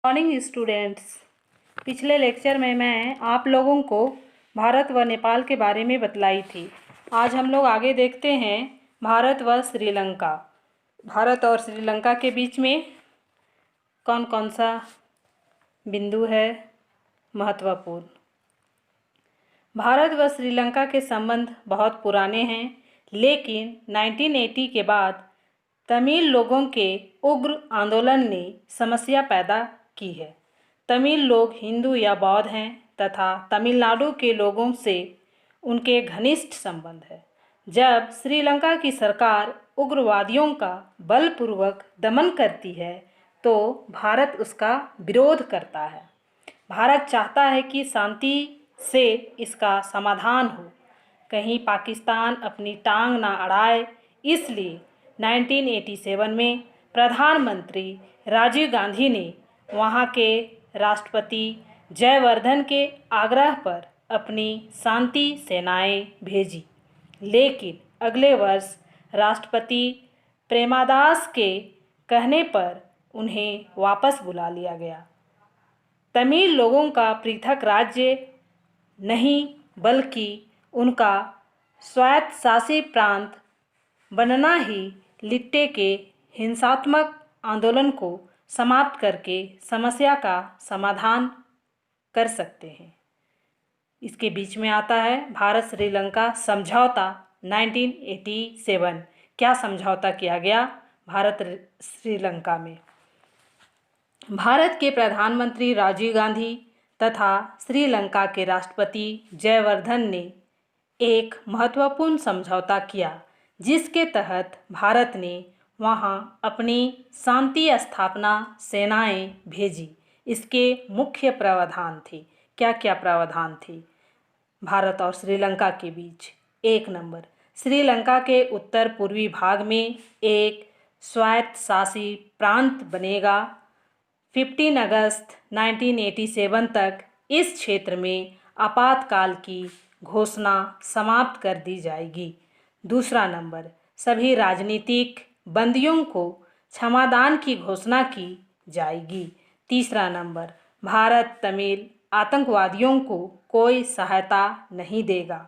Morning students. पिछले lecture में मैं आप लोगों को भारत व नेपाल के बारे में बतलाई थी। आज हम लोग आगे देखते हैं भारत व श्रीलंका। भारत और श्रीलंका के बीच में कौन कौन सा बिंदु है महत्वपूर्ण। भारत व श्रीलंका के संबंध बहुत पुराने हैं, लेकिन 1980 के बाद तमिल लोगों के उग्र आंदोलन ने समस्या पैदा की है। तमिल लोग हिंदू या बौद्ध हैं तथा तमिलनाडु के लोगों से उनके घनिष्ठ संबंध है। जब श्रीलंका की सरकार उग्रवादियों का बलपूर्वक दमन करती है तो भारत उसका विरोध करता है। भारत चाहता है कि शांति से इसका समाधान हो, कहीं पाकिस्तान अपनी टांग ना अड़ाए। इसलिए 1987 में प्रधानमंत्री राजीव गांधी ने वहां के राष्ट्रपति जयवर्धन के आग्रह पर अपनी शांति सेनाएं भेजी, लेकिन अगले वर्ष राष्ट्रपति प्रेमदास के कहने पर उन्हें वापस बुला लिया गया। तमिल लोगों का पृथक राज्य नहीं बल्कि उनका स्वायत्तशासी प्रांत बनना ही लिट्टे के हिंसात्मक आंदोलन को समाप्त करके समस्या का समाधान कर सकते हैं। इसके बीच में आता है भारत श्रीलंका समझौता 1987। क्या समझौता किया गया भारत श्रीलंका में? भारत के प्रधानमंत्री राजीव गांधी तथा श्रीलंका के राष्ट्रपति जयवर्धन ने एक महत्वपूर्ण समझौता किया, जिसके तहत भारत ने वहां अपनी शांति स्थापना सेनाएं भेजी। इसके मुख्य प्रावधान थे। क्या क्या प्रावधान थे भारत और श्रीलंका के बीच? 1 नंबर, श्रीलंका के उत्तर पूर्वी भाग में एक स्वायत्तशासी प्रांत बनेगा। 15 अगस्त 1987 तक इस क्षेत्र में आपातकाल की घोषणा समाप्त कर दी जाएगी। दूसरा नंबर, सभी राजनीतिक बंदियों को क्षमादान की घोषणा की जाएगी। तीसरा नंबर, भारत तमिल आतंकवादियों को कोई सहायता नहीं देगा।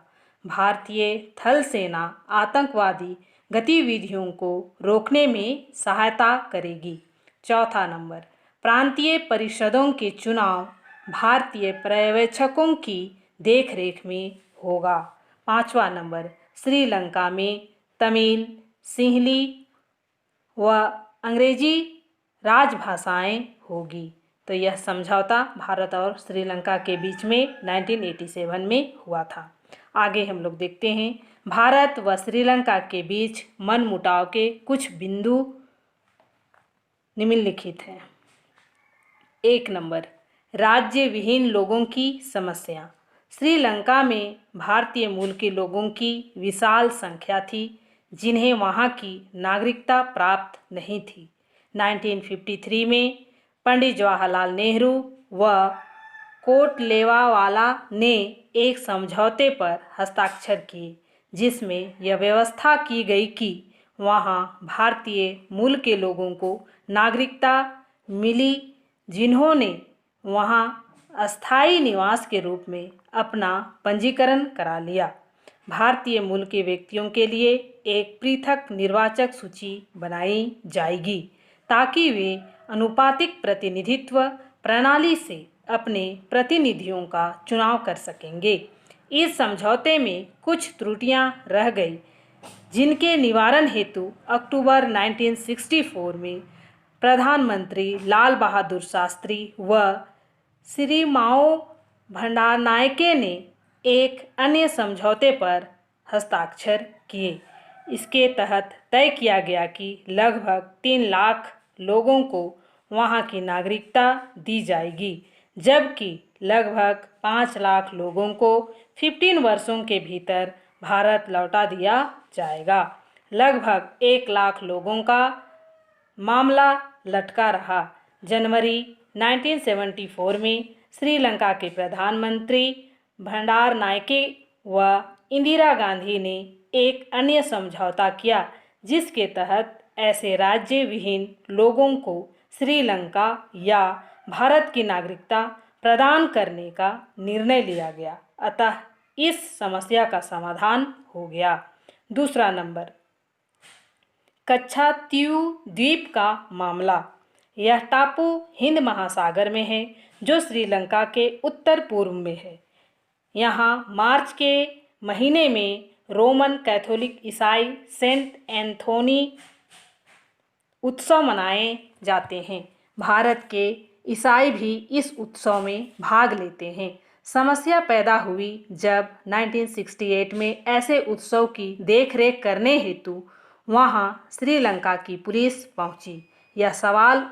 भारतीय थल सेना आतंकवादी गतिविधियों को रोकने में सहायता करेगी। चौथा नंबर, प्रांतीय परिषदों के चुनाव भारतीय पर्यवेक्षकों की देखरेख में होगा। 5वां नंबर, श्रीलंका में तमिल, सिंहली व अंग्रेजी राजभाषाएं होगी। तो यह समझौता भारत और श्रीलंका के बीच में 1987 में हुआ था। आगे हम लोग देखते हैं भारत व श्रीलंका के बीच मनमुटाव के कुछ बिंदु निम्नलिखित हैं। 1 नंबर, राज्य विहीन लोगों की समस्या। श्रीलंका में भारतीय मूल के लोगों की विशाल संख्या थी, जिन्हें वहां की नागरिकता प्राप्त नहीं थी। 1953 में पंडित जवाहरलाल नेहरू व कोटलेवावाला ने एक समझौते पर हस्ताक्षर किए, जिसमें यह व्यवस्था की गई कि वहां भारतीय मूल के लोगों को नागरिकता मिली, जिन्होंने वहां अस्थायी निवास के रूप में अपना पंजीकरण करा लिया। भारतीय मूल के व्यक्तियों के लिए एक पृथक निर्वाचक सूची बनाई जाएगी, ताकि वे अनुपातिक प्रतिनिधित्व प्रणाली से अपने प्रतिनिधियों का चुनाव कर सकेंगे। इस समझौते में कुछ त्रुटियां रह गई, जिनके निवारण हेतु अक्टूबर 1964 में प्रधानमंत्री लाल बहादुर शास्त्री व श्री माओ भंडारनायके ने एक अन्य समझौते पर हस्ताक्षर किए। इसके तहत तय किया गया कि लगभग 3 लाख लोगों को वहां की नागरिकता दी जाएगी, जबकि लगभग 5 लाख लोगों को 15 वर्षों के भीतर भारत लौटा दिया जाएगा। लगभग 1 लाख लोगों का मामला लटका रहा। जनवरी 1974 में श्रीलंका के प्रधानमंत्री भंडारनायके व इंदिरा गांधी ने एक अन्य समझौता किया, जिसके तहत ऐसे राज्य विहीन लोगों को श्रीलंका या भारत की नागरिकता प्रदान करने का निर्णय लिया गया। अतः इस समस्या का समाधान हो गया। दूसरा नंबर, कच्छातीव द्वीप का मामला। यह टापू हिंद महासागर में है, जो श्रीलंका के उत्तर पूर्व में है। यहाँ मार्च के महीने में रोमन कैथोलिक ईसाई सेंट एंथोनी उत्सव मनाए जाते हैं। भारत के ईसाई भी इस उत्सव में भाग लेते हैं। समस्या पैदा हुई जब 1968 में ऐसे उत्सव की देखरेख करने हेतु वहां श्रीलंका की पुलिस पहुंची। यह सवाल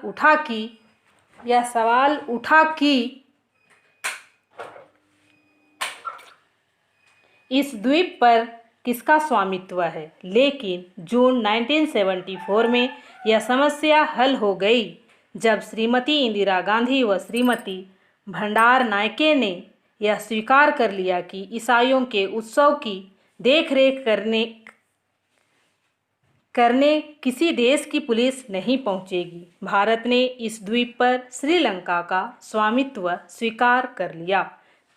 उठा कि इस द्वीप पर किसका स्वामित्व है, लेकिन जून 1974 में यह समस्या हल हो गई जब श्रीमती इंदिरा गांधी व श्रीमती भंडार नायके ने यह स्वीकार कर लिया कि ईसाइयों के उत्सव की देखरेख करने किसी देश की पुलिस नहीं पहुंचेगी। भारत ने इस द्वीप पर श्रीलंका का स्वामित्व स्वीकार कर लिया।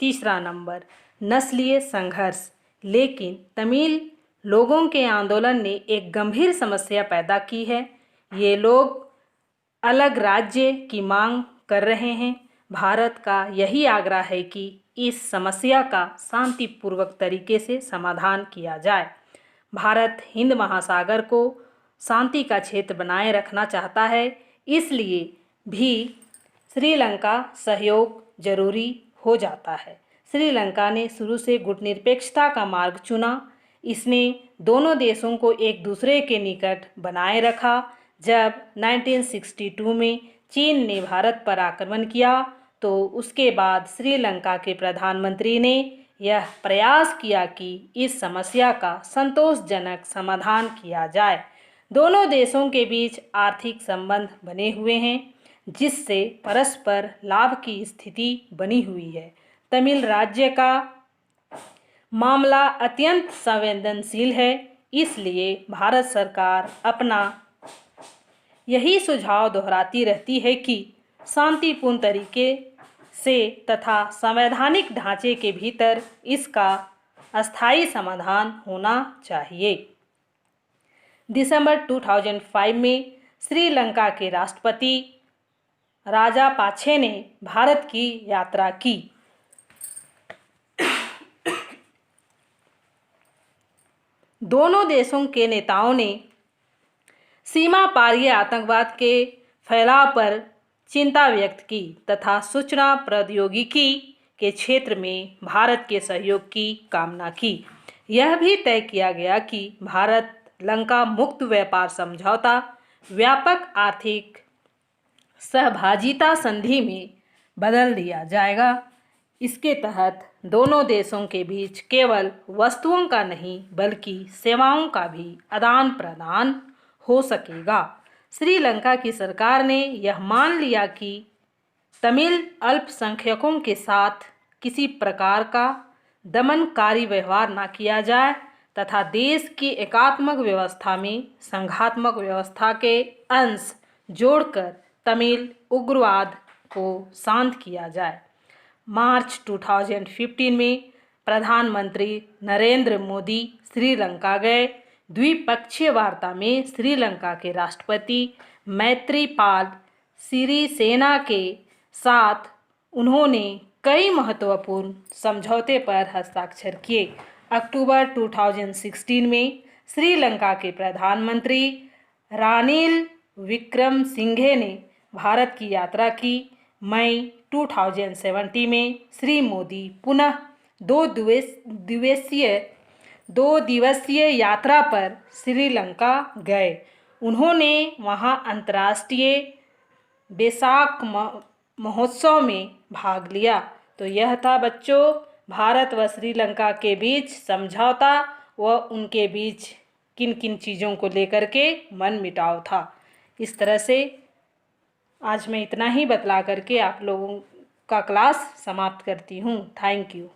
तीसरा नंबर, नस्लीय संघर्ष। लेकिन तमिल लोगों के आंदोलन ने एक गंभीर समस्या पैदा की है। ये लोग अलग राज्य की मांग कर रहे हैं। भारत का यही आग्रह है कि इस समस्या का शांतिपूर्वक तरीके से समाधान किया जाए। भारत हिंद महासागर को शांति का क्षेत्र बनाए रखना चाहता है, इसलिए भी श्रीलंका सहयोग जरूरी हो जाता है। श्रीलंका ने शुरू से गुटनिरपेक्षता का मार्ग चुना। इसने दोनों देशों को एक दूसरे के निकट बनाए रखा। जब 1962 में चीन ने भारत पर आक्रमण किया तो उसके बाद श्रीलंका के प्रधानमंत्री ने यह प्रयास किया कि इस समस्या का संतोषजनक समाधान किया जाए। दोनों देशों के बीच आर्थिक संबंध बने हुए हैं, जिससे परस्पर लाभ की स्थिति बनी हुई है। तमिल राज्य का मामला अत्यंत संवेदनशील है, इसलिए भारत सरकार अपना यही सुझाव दोहराती रहती है कि शांतिपूर्ण तरीके से तथा संवैधानिक ढांचे के भीतर इसका अस्थायी समाधान होना चाहिए। दिसंबर 2005 में श्रीलंका के राष्ट्रपति राजापाक्षे ने भारत की यात्रा की। दोनों देशों के नेताओं ने सीमा पारीय आतंकवाद के फैलाव पर चिंता व्यक्त की तथा सूचना प्रौद्योगिकी के क्षेत्र में भारत के सहयोग की कामना की। यह भी तय किया गया कि भारत लंका मुक्त व्यापार समझौता व्यापक आर्थिक सहभागिता संधि में बदल दिया जाएगा। इसके तहत दोनों देशों के बीच केवल वस्तुओं का नहीं बल्कि सेवाओं का भी आदान प्रदान हो सकेगा। श्रीलंका की सरकार ने यह मान लिया कि तमिल अल्पसंख्यकों के साथ किसी प्रकार का दमनकारी व्यवहार न किया जाए तथा देश की एकात्मक व्यवस्था में संघात्मक व्यवस्था के अंश जोड़कर तमिल उग्रवाद को शांत किया जाए। मार्च 2015 में प्रधानमंत्री नरेंद्र मोदी श्रीलंका गए। द्विपक्षीय वार्ता में श्रीलंका के राष्ट्रपति मैत्रीपाल सिरिसेना के साथ उन्होंने कई महत्वपूर्ण समझौते पर हस्ताक्षर किए। अक्टूबर 2016 में श्रीलंका के प्रधानमंत्री रानिल विक्रमसिंघे ने भारत की यात्रा की। मई 2017 में श्री मोदी पुनः दो दिवसीय यात्रा पर श्रीलंका गए। उन्होंने वहां अंतर्राष्ट्रीय बैसाख महोत्सव में भाग लिया। तो यह था बच्चों भारत व श्रीलंका के बीच समझौता व उनके बीच किन किन चीज़ों को लेकर के मनमुटाव था। इस तरह से आज मैं इतना ही बतला करके आप लोगों का क्लास समाप्त करती हूँ। Thank you.